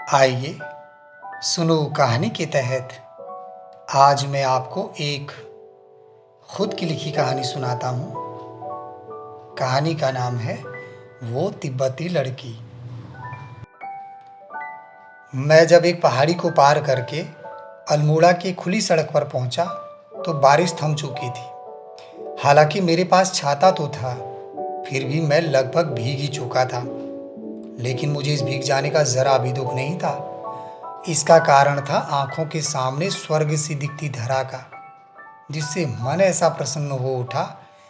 आइए सुनो कहानी के तहत आज मैं आपको एक खुद की लिखी कहानी सुनाता हूँ। कहानी का नाम है वो तिब्बती लड़की। मैं जब एक पहाड़ी को पार करके अल्मोड़ा की खुली सड़क पर पहुंचा तो बारिश थम चुकी थी। हालांकि मेरे पास छाता तो था, फिर भी मैं लगभग भीग ही चुका था। लेकिन मुझे इस भीग जाने का जरा भी दुख नहीं था। इसका कारण था आंखों के सामने स्वर्ग सी दिखती धरा का, जिससे मन ऐसा प्रसन्न हो उठा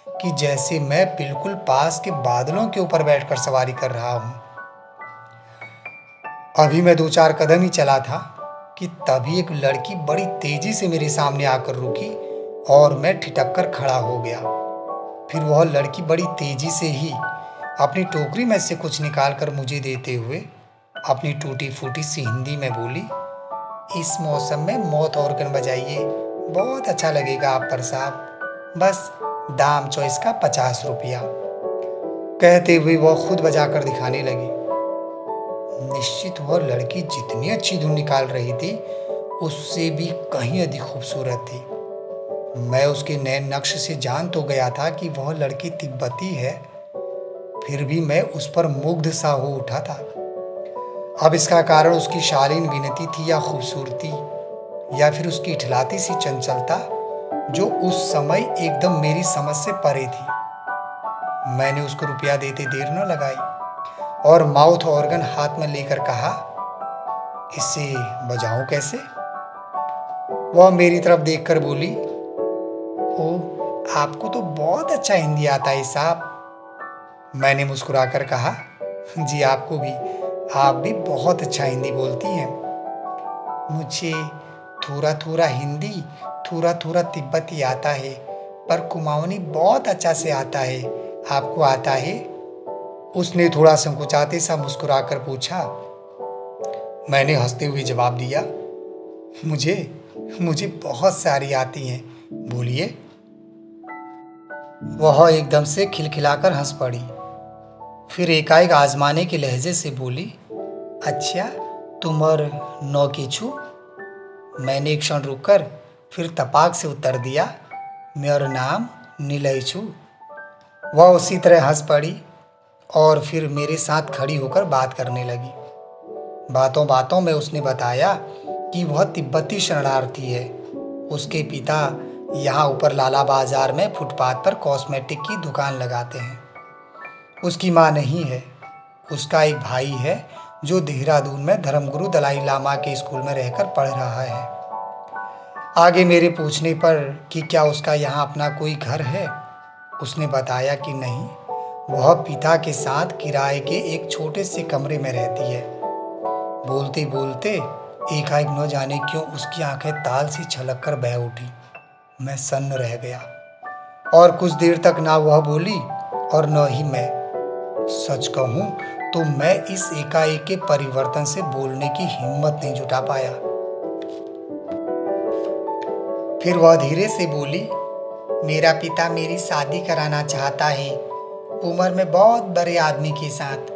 कि जैसे मैं बिल्कुल पास के बादलों के ऊपर बैठकर सवारी कर रहा हूं। अभी मैं 2-4 कदम ही चला था कि तभी एक लड़की बड़ी तेजी से मेरे सामने आकर रुकी और मैं ठिठक कर खड़ा हो गया। फिर वह लड़की बड़ी तेजी से ही अपनी टोकरी में से कुछ निकालकर मुझे देते हुए अपनी टूटी फूटी सी हिंदी में बोली, इस मौसम में मौत ऑर्गन बजाइए, बहुत अच्छा लगेगा आप पर साहब, बस दाम चॉइस का 50 रुपया। कहते हुए वह खुद बजाकर दिखाने लगी। निश्चित वह लड़की जितनी अच्छी धुन निकाल रही थी उससे भी कहीं अधिक खूबसूरत थी। मैं उसके नए नक्श से जान तो गया था कि वह लड़की तिब्बती है, फिर भी मैं उस पर मुग्ध सा हो उठा था। अब इसका कारण उसकी शालीन विनती थी या खूबसूरती, या फिर उसकी इठलाती सी चंचलता जो उस समय एकदम मेरी समझ से परे थी। मैंने उसको रुपया देते देर न लगाई और माउथ ऑर्गन हाथ में लेकर कहा, इसे बजाऊं कैसे? वह मेरी तरफ देखकर बोली, ओ, आपको तो बहुत अच्छा हिंदी आता है साहब। मैंने मुस्कुराकर कहा, जी आपको भी, आप भी बहुत अच्छा हिंदी बोलती हैं। मुझे थोड़ा थोड़ा हिंदी, थोड़ा थोड़ा तिब्बती आता है, पर कुमाऊनी बहुत अच्छा से आता है। आपको आता है? उसने थोड़ा संकुचाते सा मुस्कुराकर पूछा। मैंने हंसते हुए जवाब दिया, मुझे मुझे बहुत सारी आती हैं, बोलिए। वह एकदम से खिलखिलाकर हंस पड़ी। फिर एकाएक आजमाने के लहजे से बोली, अच्छा तुमर नौ की छू? मैंने एक क्षण रुककर फिर तपाक से उत्तर दिया, मेरा नाम नीलय छू। वह उसी तरह हंस पड़ी और फिर मेरे साथ खड़ी होकर बात करने लगी। बातों बातों में उसने बताया कि वह तिब्बती शरणार्थी है। उसके पिता यहाँ ऊपर लाला बाजार में फुटपाथ पर कॉस्मेटिक की दुकान लगाते हैं। उसकी माँ नहीं है, उसका एक भाई है जो देहरादून में धर्मगुरु दलाई लामा के स्कूल में रहकर पढ़ रहा है। आगे मेरे पूछने पर कि क्या उसका यहाँ अपना कोई घर है, उसने बताया कि नहीं, वह पिता के साथ किराए के एक छोटे से कमरे में रहती है। बोलते बोलते एकाएक न जाने क्यों उसकी आंखें ताल सी छलक कर बह उठी। मैं सन्न रह गया और कुछ देर तक ना वह बोली और न ही मैं। सच कहूं तो मैं इस एकाएक के परिवर्तन से बोलने की हिम्मत नहीं जुटा पाया। फिर वह धीरे से बोली, मेरा पिता मेरी शादी कराना चाहता है, उम्र में बहुत बड़े आदमी के साथ।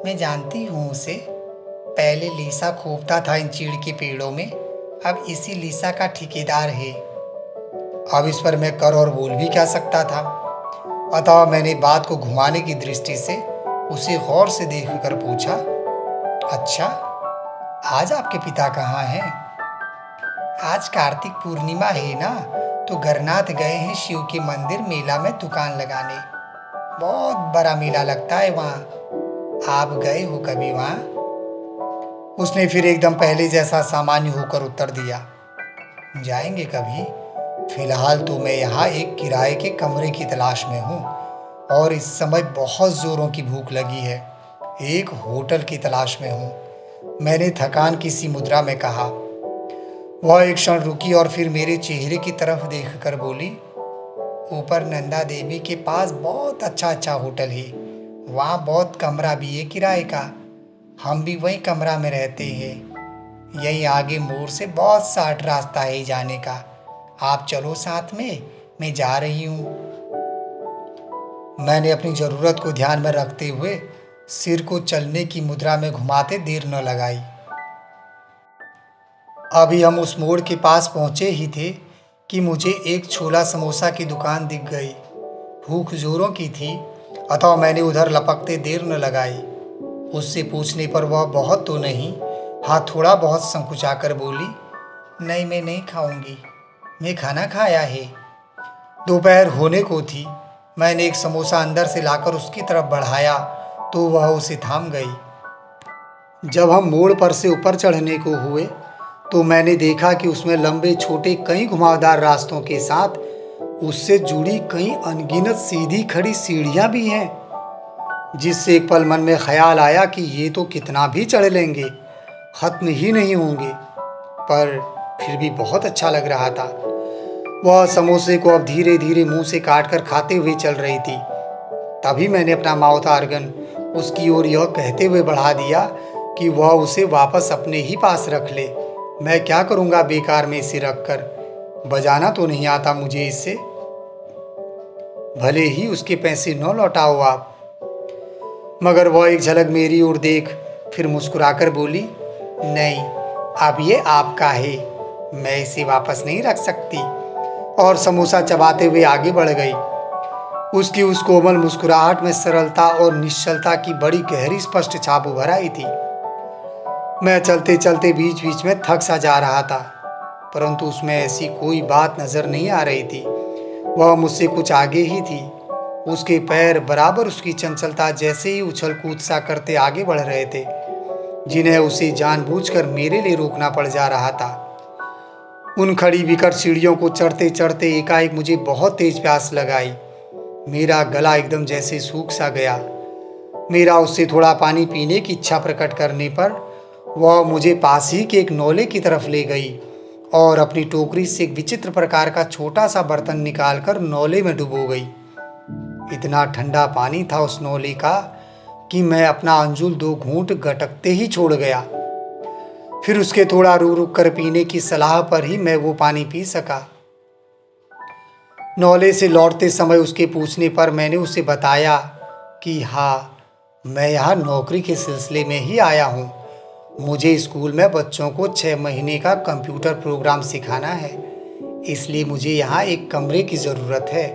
मैं जानती हूँ उसे, पहले लीसा खोपता था इन चीड़ के पेड़ों में, अब इसी लीसा का ठेकेदार है। अब इस पर मैं कर और बोल भी क्या सकता था। अतः मैंने बात को घुमाने की दृष्टि से उसे गौर से देखकर पूछा, अच्छा आज आपके पिता कहाँ हैं? आज कार्तिक पूर्णिमा है ना, तो घरनाथ गए हैं शिव के मंदिर मेला में दुकान लगाने। बहुत बड़ा मेला लगता है वहाँ, आप गए हो कभी वहाँ? उसने फिर एकदम पहले जैसा सामान्य होकर उत्तर दिया, जाएंगे कभी, फिलहाल तो मैं यहाँ एक किराए के कमरे की तलाश में हूँ और इस समय बहुत जोरों की भूख लगी है, एक होटल की तलाश में हूँ, मैंने थकान की सी मुद्रा में कहा। वह एक क्षण रुकी और फिर मेरे चेहरे की तरफ देखकर बोली, ऊपर नंदा देवी के पास बहुत अच्छा होटल है, वहाँ बहुत कमरा भी है किराए का, हम भी वही कमरा में रहते हैं। यही आगे मोड़ से बहुत शार्ट रास्ता है जाने का, आप चलो साथ में, मैं जा रही हूँ। मैंने अपनी ज़रूरत को ध्यान में रखते हुए सिर को चलने की मुद्रा में घुमाते देर न लगाई। अभी हम उस मोड़ के पास पहुंचे ही थे कि मुझे एक छोला समोसा की दुकान दिख गई। भूख जोरों की थी, अतः मैंने उधर लपकते देर न लगाई। उससे पूछने पर वह बहुत तो नहीं, हाँ थोड़ा बहुत संकुचाकर बोली, नहीं मैं नहीं खाऊंगी, मैं खाना खाया है। दोपहर होने को थी। मैंने एक समोसा अंदर से लाकर उसकी तरफ बढ़ाया तो वह उसे थाम गई। जब हम मोड़ पर से ऊपर चढ़ने को हुए तो मैंने देखा कि उसमें लंबे छोटे कई घुमावदार रास्तों के साथ उससे जुड़ी कई अनगिनत सीधी खड़ी सीढ़ियां भी हैं, जिससे एक पल मन में ख्याल आया कि ये तो कितना भी चढ़ लेंगे, खत्म ही नहीं होंगे। पर फिर भी बहुत अच्छा लग रहा था। वह समोसे को अब धीरे धीरे मुंह से काट कर खाते हुए चल रही थी। तभी मैंने अपना माउथ आर्गन उसकी ओर यह कहते हुए बढ़ा दिया कि वह उसे वापस अपने ही पास रख ले। मैं क्या करूँगा बेकार में इसे रख कर, बजाना तो नहीं आता मुझे इससे, भले ही उसके पैसे न लौटाओ आप। मगर वह एक झलक मेरी ओर देख फिर मुस्कुराकर बोली, नहीं अब ये आपका है, मैं इसे वापस नहीं रख सकती। और समोसा चबाते हुए आगे बढ़ गई। उसकी उस कोमल मुस्कुराहट में सरलता और निश्चलता की बड़ी गहरी स्पष्ट छाप उभर आई थी। मैं चलते चलते बीच बीच में थक सा जा रहा था, परंतु उसमें ऐसी कोई बात नजर नहीं आ रही थी। वह मुझसे कुछ आगे ही थी। उसके पैर बराबर उसकी चंचलता जैसे ही उछल कूद सा करते आगे बढ़ रहे थे, जिन्हें उसे जानबूझकर मेरे लिए रोकना पड़ जा रहा था। उन खड़ी विकट सीढ़ियों को चढ़ते चढ़ते एकाएक मुझे बहुत तेज प्यास लगाई। मेरा गला एकदम जैसे सूख सा गया। मेरा उससे थोड़ा पानी पीने की इच्छा प्रकट करने पर वह मुझे पास ही के एक नौले की तरफ ले गई और अपनी टोकरी से एक विचित्र प्रकार का छोटा सा बर्तन निकालकर नौले में डुबो गई। इतना ठंडा पानी था उस नौले का कि मैं अपना अंजुल 2 घूंट गटकते ही छोड़ गया। फिर उसके थोड़ा रुक रुक कर पीने की सलाह पर ही मैं वो पानी पी सका। नौले से लौटते समय उसके पूछने पर मैंने उसे बताया कि हाँ, मैं यहाँ नौकरी के सिलसिले में ही आया हूँ। मुझे स्कूल में बच्चों को 6 महीने का कंप्यूटर प्रोग्राम सिखाना है, इसलिए मुझे यहाँ एक कमरे की ज़रूरत है।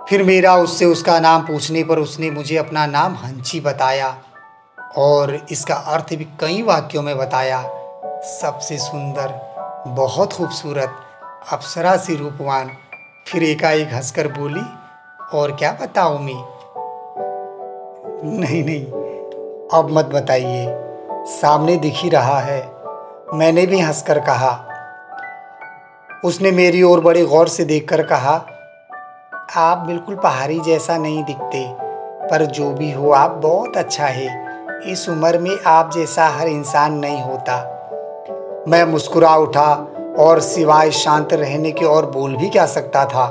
फिर मेरा उससे उसका नाम पूछने पर उसने मुझे अपना नाम हंची बताया और इसका अर्थ भी कई वाक्यों में बताया। सबसे सुंदर, बहुत खूबसूरत, अप्सरा सी रूपवान। फिर एकाएक हंसकर बोली, और क्या बताऊँ मैं? नहीं नहीं, अब मत बताइए, सामने दिख ही रहा है, मैंने भी हंसकर कहा। उसने मेरी ओर बड़े गौर से देखकर कहा, आप बिल्कुल पहाड़ी जैसा नहीं दिखते, पर जो भी हो आप बहुत अच्छा है। इस उम्र में आप जैसा हर इंसान नहीं होता। मैं मुस्कुरा उठा और सिवाय शांत रहने के और बोल भी क्या सकता था।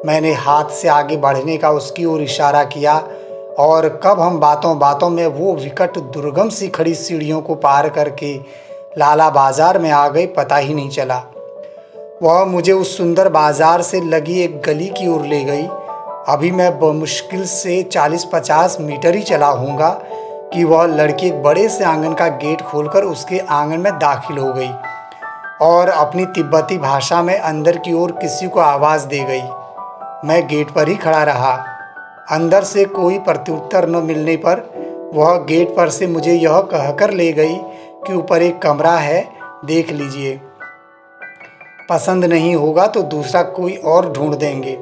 मैंने हाथ से आगे बढ़ने का उसकी ओर इशारा किया और कब हम बातों बातों में वो विकट दुर्गम सी खड़ी सीढ़ियों को पार करके लाला बाजार में आ गए, पता ही नहीं चला। वह मुझे उस सुंदर बाजार से लगी एक गली की ओर ले गई। अभी मैं बमुश्किल से 40-50 मीटर ही चला होऊंगा कि वह लड़की एक बड़े से आंगन का गेट खोलकर उसके आंगन में दाखिल हो गई और अपनी तिब्बती भाषा में अंदर की ओर किसी को आवाज़ दे गई। मैं गेट पर ही खड़ा रहा। अंदर से कोई प्रत्युत्तर न मिलने पर वह गेट पर से मुझे यह कहकर ले गई कि ऊपर एक कमरा है, देख लीजिए, पसंद नहीं होगा तो दूसरा कोई और ढूंढ देंगे।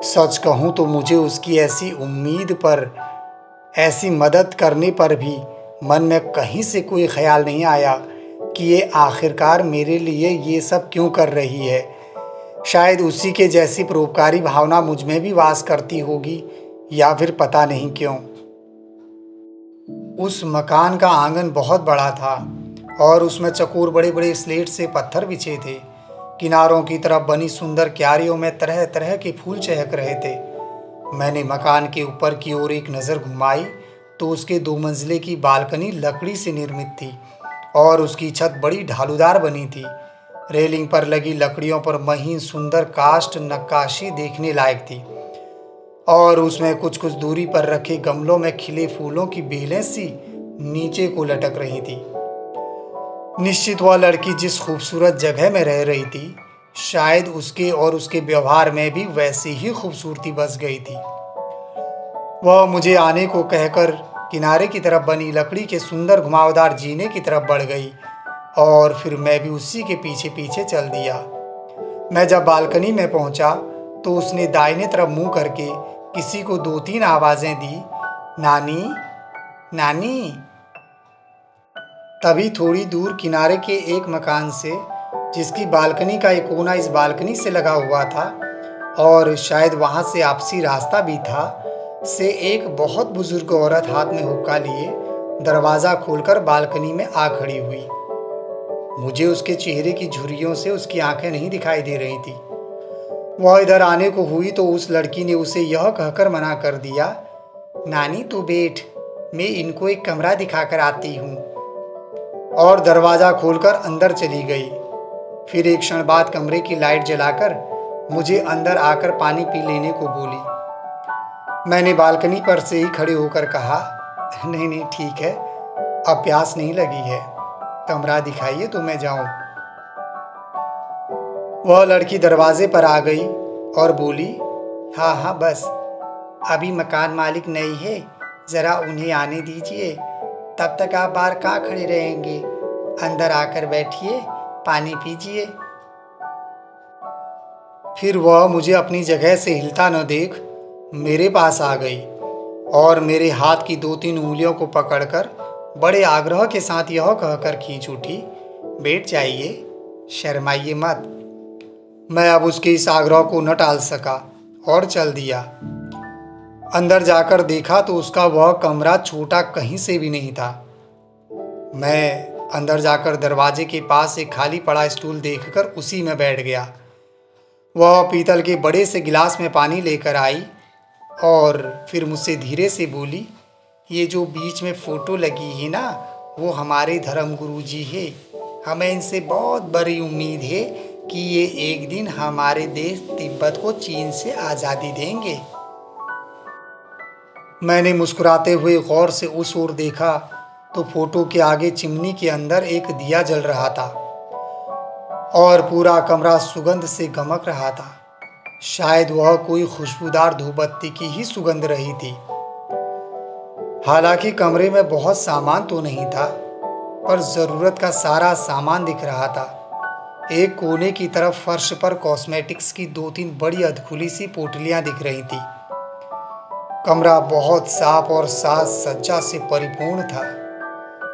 सच कहूँ तो मुझे उसकी ऐसी उम्मीद पर, ऐसी मदद करने पर भी मन में कहीं से कोई ख्याल नहीं आया कि ये आखिरकार मेरे लिए ये सब क्यों कर रही है। शायद उसी के जैसी परोपकारी भावना मुझ में भी वास करती होगी, या फिर पता नहीं क्यों। उस मकान का आंगन बहुत बड़ा था और उसमें चकोर बड़े बड़े स्लेट से पत्थर बिछे थे। किनारों की तरफ बनी सुंदर क्यारियों में तरह तरह के फूल चहक रहे थे। मैंने मकान के ऊपर की ओर एक नज़र घुमाई तो उसके 2 मंजिले की बालकनी लकड़ी से निर्मित थी और उसकी छत बड़ी ढालूदार बनी थी। रेलिंग पर लगी लकड़ियों पर महीन सुंदर काष्ठ नक्काशी देखने लायक थी और उसमें कुछ कुछ दूरी पर रखे गमलों में खिले फूलों की बेलें सी नीचे को लटक रही थी। निश्चित वह लड़की जिस खूबसूरत जगह में रह रही थी, शायद उसके और उसके व्यवहार में भी वैसी ही खूबसूरती बस गई थी। वह मुझे आने को कहकर किनारे की तरफ बनी लकड़ी के सुंदर घुमावदार जीने की तरफ बढ़ गई और फिर मैं भी उसी के पीछे पीछे चल दिया। मैं जब बालकनी में पहुंचा तो उसने दाहिने तरफ मुंह करके किसी को 2-3 आवाजें दी, नानी, नानी। तभी थोड़ी दूर किनारे के एक मकान से, जिसकी बालकनी का एक कोना इस बालकनी से लगा हुआ था और शायद वहां से आपसी रास्ता भी था, से एक बहुत बुजुर्ग औरत हाथ में हुक्का लिए दरवाज़ा खोलकर बालकनी में आ खड़ी हुई। मुझे उसके चेहरे की झुर्रियों से उसकी आंखें नहीं दिखाई दे रही थी। वह इधर आने को हुई तो उस लड़की ने उसे यह कहकर मना कर दिया, नानी तू बैठ, मैं इनको एक कमरा दिखाकर आती हूँ, और दरवाज़ा खोलकर अंदर चली गई। फिर एक क्षण बाद कमरे की लाइट जलाकर मुझे अंदर आकर पानी पी लेने को बोली। मैंने बालकनी पर से ही खड़े होकर कहा, नहीं नहीं ठीक है, अब प्यास नहीं लगी है, कमरा दिखाइए तो मैं जाऊं। वह लड़की दरवाजे पर आ गई और बोली, हाँ हाँ बस, अभी मकान मालिक नहीं है, ज़रा उन्हें आने दीजिए, तब तक आप बाहर कहाँ खड़े रहेंगे, अंदर आकर बैठिए, पानी पीजिए। फिर वह मुझे अपनी जगह से हिलता न देख मेरे पास आ गई और मेरे हाथ की 2-3 उंगलियों को पकड़कर बड़े आग्रह के साथ यह कहकर खींच उठी, बैठ जाइए, शर्माइए मत। मैं अब उसके इस आग्रह को न टाल सका और चल दिया। अंदर जाकर देखा तो उसका वह कमरा छोटा कहीं से भी नहीं था। मैं अंदर जाकर दरवाजे के पास एक खाली पड़ा स्टूल देखकर उसी में बैठ गया। वह पीतल के बड़े से गिलास में पानी लेकर आई और फिर मुझसे धीरे से बोली, ये जो बीच में फ़ोटो लगी है ना, वो हमारे धर्म गुरु जी है। हमें इनसे बहुत बड़ी उम्मीद है कि ये एक दिन हमारे देश तिब्बत को चीन से आज़ादी देंगे। मैंने मुस्कुराते हुए गौर से उस ओर देखा तो फोटो के आगे चिमनी के अंदर एक दिया जल रहा था और पूरा कमरा सुगंध से गमक रहा था। शायद वह कोई खुशबूदार धूपबत्ती की ही सुगंध रही थी। हालांकि कमरे में बहुत सामान तो नहीं था, पर ज़रूरत का सारा सामान दिख रहा था। एक कोने की तरफ फर्श पर कॉस्मेटिक्स की 2-3 बड़ी अधखुली सी पोटलियां दिख रही थी। कमरा बहुत साफ और साज सज्जा से परिपूर्ण था।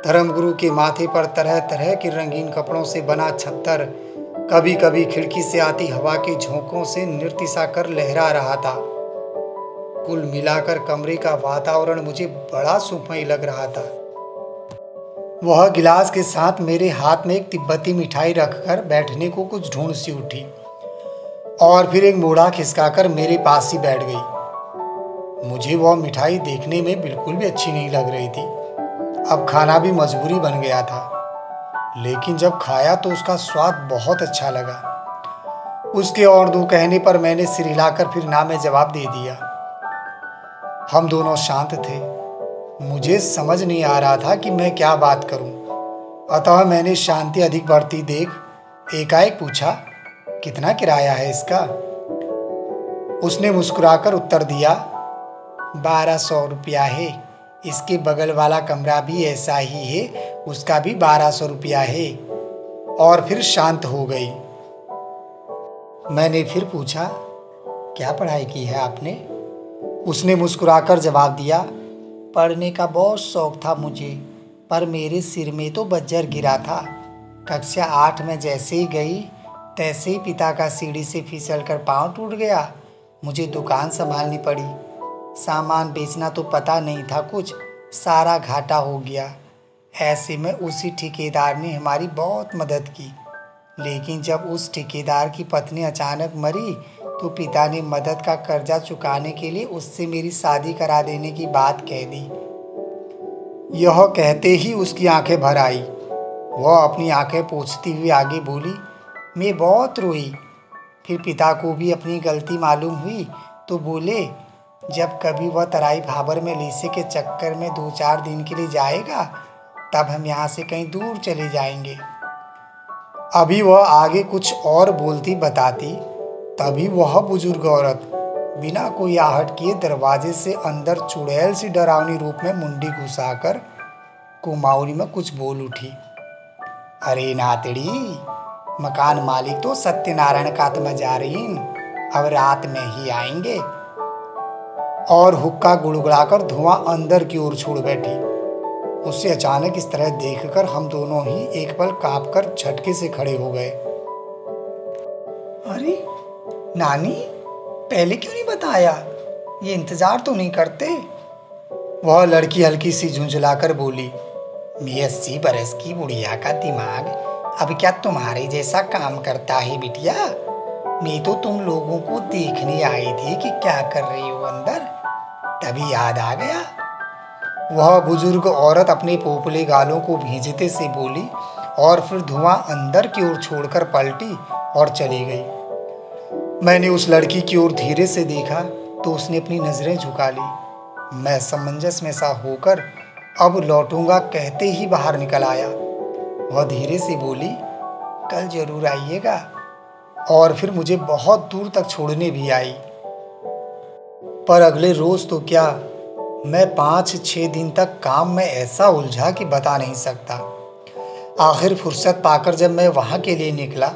धर्मगुरु के माथे पर तरह तरह के रंगीन कपड़ों से बना छत्तर कभी कभी खिड़की से आती हवा के झोंकों से नृत्य सा कर लहरा रहा था। कुल मिलाकर कमरे का वातावरण मुझे बड़ा सुखमय लग रहा था। वह गिलास के साथ मेरे हाथ में एक तिब्बती मिठाई रखकर बैठने को कुछ ढूंढ सी उठी और फिर एक मोड़ा खिसकाकर मेरे पास ही बैठ गई। मुझे वह मिठाई देखने में बिल्कुल भी अच्छी नहीं लग रही थी। अब खाना भी मजबूरी बन गया था, लेकिन जब खाया तो उसका स्वाद बहुत अच्छा लगा। उसके और दो कहने पर मैंने सिर हिलाकर फिर ना में जवाब दे दिया। हम दोनों शांत थे। मुझे समझ नहीं आ रहा था कि मैं क्या बात करूं। अतः मैंने शांति अधिक बढ़ती देख एकाएक पूछा, कितना किराया है इसका? उसने मुस्कुराकर उत्तर दिया, 1200 रुपया है। इसके बगल वाला कमरा भी ऐसा ही है, उसका भी 1200 रुपया है। और फिर शांत हो गई। मैंने फिर पूछा, क्या पढ़ाई की है आपने? उसने मुस्कुराकर जवाब दिया, पढ़ने का बहुत शौक था मुझे, पर मेरे सिर में तो बज्जर गिरा था। कक्षा 8 में जैसे ही गई तैसे ही पिता का सीढ़ी से फिसलकर पाँव टूट गया। मुझे दुकान संभालनी पड़ी। सामान बेचना तो पता नहीं था कुछ, सारा घाटा हो गया। ऐसे में उसी ठेकेदार ने हमारी बहुत मदद की, लेकिन जब उस ठेकेदार की पत्नी अचानक मरी तो पिता ने मदद का कर्जा चुकाने के लिए उससे मेरी शादी करा देने की बात कह दी। यह कहते ही उसकी आंखें भर आई। वह अपनी आंखें पोंछती हुई आगे बोली, मैं बहुत रोई। फिर पिता को भी अपनी गलती मालूम हुई तो बोले, जब कभी वह तराई भाबर में लीसे के चक्कर में 2-4 दिन के लिए जाएगा तब हम यहाँ से कहीं दूर चले जाएंगे। अभी वह आगे कुछ और बोलती बताती, तभी वह बुजुर्ग औरत बिना कोई आहट किए दरवाजे से अंदर चुड़ैल सी डरावनी रूप में मुंडी घुसाकर कुमाऊनी में कुछ बोल उठी। अरे नातड़ी, मकान मालिक तो सत्यनारायण का आत्मजारीन अब रात में ही आएंगे। और हुक्का गुड़गुड़ाकर धुआं अंदर की ओर छोड़ बैठी। उसे अचानक इस तरह देखकर हम दोनों ही एक पल कांपकर झटके से खड़े हो गए। अरे नानी, पहले क्यों नहीं बताया? ये इंतजार तो नहीं करते? वह लड़की हल्की सी झुंझलाकर बोली। मैं 80 बरस की बुढ़िया का दिमाग अब क्या तुम्हारे जैसा काम करता है बिटिया? मैं तो तुम लोगों को देखने आई थी कि क्या कर रही हो अंदर, तभी याद आ गया। वह बुजुर्ग औरत अपने पोपले गालों को भींजते से बोली और फिर धुआं अंदर की ओर छोड़कर पलटी और चली गई। मैंने उस लड़की की ओर धीरे से देखा तो उसने अपनी नजरें झुका ली। मैं समंजस में सा होकर अब लौटूंगा कहते ही बाहर निकल आया। वह धीरे से बोली, कल जरूर आइएगा। और फिर मुझे बहुत दूर तक छोड़ने भी आई। पर अगले रोज तो क्या, मैं 5-6 दिन तक काम में ऐसा उलझा कि बता नहीं सकता। आखिर फुर्सत पाकर जब मैं वहाँ के लिए निकला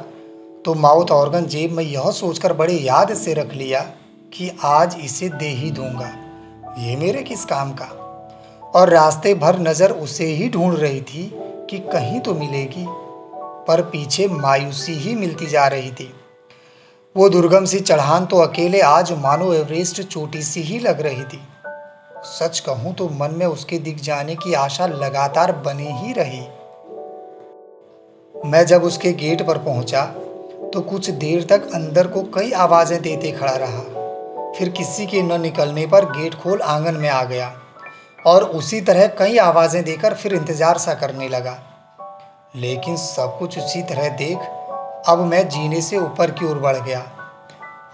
तो माउथ ऑर्गन जेब में यह सोचकर बड़े याद से रख लिया कि आज इसे दे ही दूंगा, ये मेरे किस काम का। और रास्ते भर नज़र उसे ही ढूंढ रही थी कि कहीं तो मिलेगी, पर पीछे मायूसी ही मिलती जा रही थी। वो दुर्गम सी चढ़ान तो अकेले आज मानो एवरेस्ट चोटी सी ही लग रही थी। सच कहूं तो मन में उसके दिख जाने की आशा लगातार बनी ही रही। मैं जब उसके गेट पर पहुंचा तो कुछ देर तक अंदर को कई आवाज़ें देते खड़ा रहा। फिर किसी के न निकलने पर गेट खोल आंगन में आ गया और उसी तरह कई आवाज़ें देकर फिर इंतज़ार सा करने लगा। लेकिन सब कुछ उसी तरह देख अब मैं जीने से ऊपर की ओर बढ़ गया।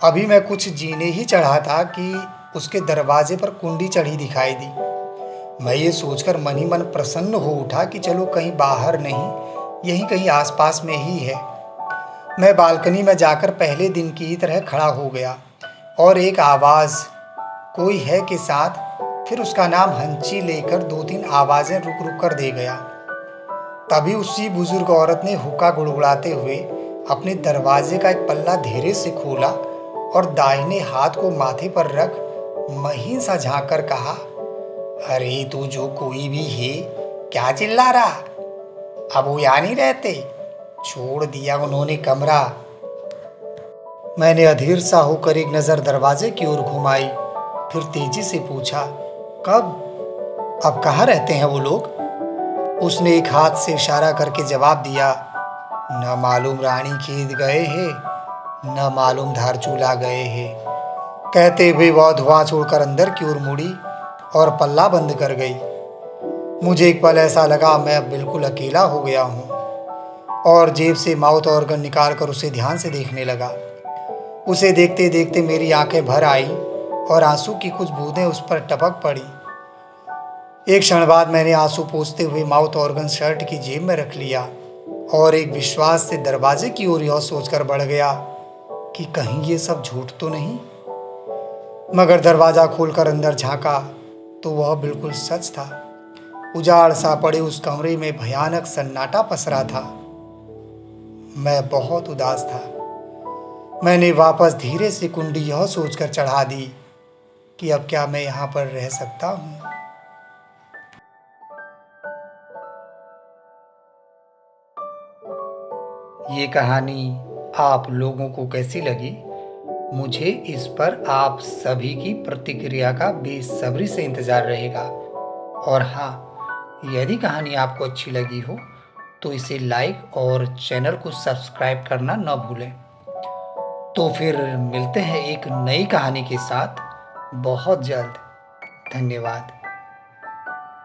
अभी मैं कुछ जीने ही चढ़ा था कि उसके दरवाजे पर कुंडी चढ़ी दिखाई दी। मैं ये सोचकर मन ही मन प्रसन्न हो उठा कि चलो कहीं बाहर नहीं, यहीं कहीं आसपास में ही है। मैं बालकनी में जाकर पहले दिन की ही तरह खड़ा हो गया और एक आवाज़ कोई है के साथ फिर उसका नाम हंची लेकर 2-3 आवाज़ें रुक रुक कर दे गया। तभी उसी बुजुर्ग औरत ने हुक्का गुड़गुड़ाते हुए अपने दरवाजे का एक पल्ला धीरे से खोला और दाहिने हाथ को माथे पर रख महीन सा झांक कर कहा, अरे तू जो कोई भी है, क्या चिल्ला रहा? अब वो यहाँ नहीं रहते? छोड़ दिया उन्होंने कमरा। मैंने अधीर सा होकर एक नज़र दरवाजे की ओर घुमाई, फिर तेजी से पूछा, कब? अब कहाँ रहते हैं वो लोग? उसने एक हाथ से इशारा करके जवाब दिया, न मालूम रानी खेत गए हैं, न मालूम धारचूला गए हैं। कहते हुए वह धुआं छोड़कर अंदर की ओर मुड़ी और पल्ला बंद कर गई। मुझे एक पल ऐसा लगा मैं अब बिल्कुल अकेला हो गया हूँ और जेब से माउथ ऑर्गन निकाल कर उसे ध्यान से देखने लगा। उसे देखते देखते मेरी आंखें भर आई और आंसू की कुछ बूंदें उस पर टपक पड़ी। एक क्षण बाद मैंने आंसू पोंछते हुए माउथ ऑर्गन शर्ट की जेब में रख लिया और एक विश्वास से दरवाजे की ओर यह सोचकर बढ़ गया कि कहीं ये सब झूठ तो नहीं। मगर दरवाज़ा खोलकर अंदर झांका तो वह बिल्कुल सच था। उजाड़ सा पड़े उस कमरे में भयानक सन्नाटा पसरा था। मैं बहुत उदास था। मैंने वापस धीरे से कुंडी यह सोचकर चढ़ा दी कि अब क्या मैं यहाँ पर रह सकता हूँ। ये कहानी आप लोगों को कैसी लगी? मुझे इस पर आप सभी की प्रतिक्रिया का बेसब्री से इंतज़ार रहेगा। और हाँ, यदि कहानी आपको अच्छी लगी हो तो इसे लाइक और चैनल को सब्सक्राइब करना न भूलें। तो फिर मिलते हैं एक नई कहानी के साथ बहुत जल्द। धन्यवाद।